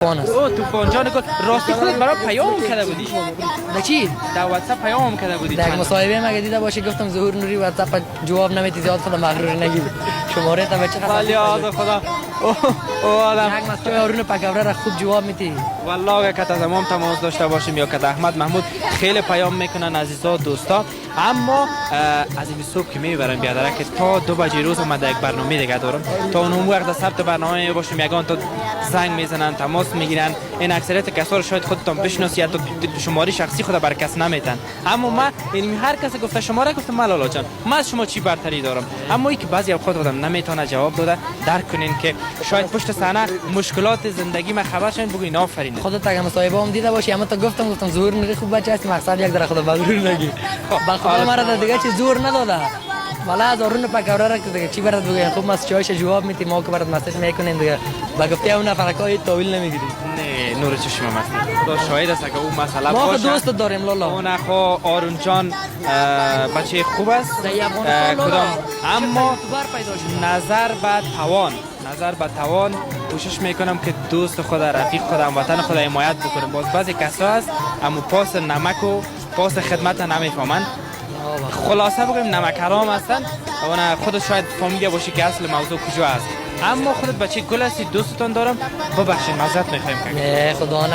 او طوفان جان گل راستی خودت برای پیام کرده بودی؟ در چی؟ در واتساپ پیام کرده بودی؟ در مصاحبه مگه دیده باشه گفتم ظهور نوری واتساپ جواب نمیدی زیاد خدا مغرور نگیر شماره تا بچه ولی آزا خدا او آدم یک مسئله هارون پکاوره را خوب جواب میدی والله که تمام تماس داشته باشیم یا که احمد محمود خیلی پیام میکنن عزیزا دوستا، اما از این صبح که میبرم بیادره که تا 2 بجه روز اومده یک برنامه دیگه دارم، تا اون وقت ثبت برنامه باشیم یگان تا زنگ میزنن تماس میگیرن. این اکثریت کسا رو شاید خودتون بشناسی یا تو شماره شخصی خود بر کس نمیتن، اما من یعنی هر کس گفته شماره گفتم ملالا جان من از شما چی برتری دارم، اما ای که بعضی اوقات آدم نمیتونه جواب داده درک کنین که شاید پشت صحنه مشکلات زندگی ما خبر شین بگین آفرین. خودت اگه مصاحبه هم دیده باشی اما تو گفتم ظهور نوری خوب بچه است مقصد یک در خدا مغرور نگیر با خدا مرا دیگه چی زور نداده والا از هارون پکاوره را دیگه چی برات بگم خوب مس چایش جواب میدی ما که برات مسیج میکنیم دیگه با گفته اون فرقای طویل نمیگیری. نه نور چشم مستی خدا شاهد است که اون مسئله ما باشه. خود دوست داریم لالا اون خو آرون جان بچه خوب است کدام، اما نظر به توان کوشش میکنم که دوست خود رفیق خود هموطن خود حمایت بکنم. باز بعضی کسا هست اما پاس نمک و پاس خدمت نمیفهمن. خلاصه بگیم نمک حرام هستن و خود شاید فهمیده باشی که اصل موضوع کجا است، اما خودت بچه گل هستی دوستتان دارم ببخشید معذرت میخوایم. خدا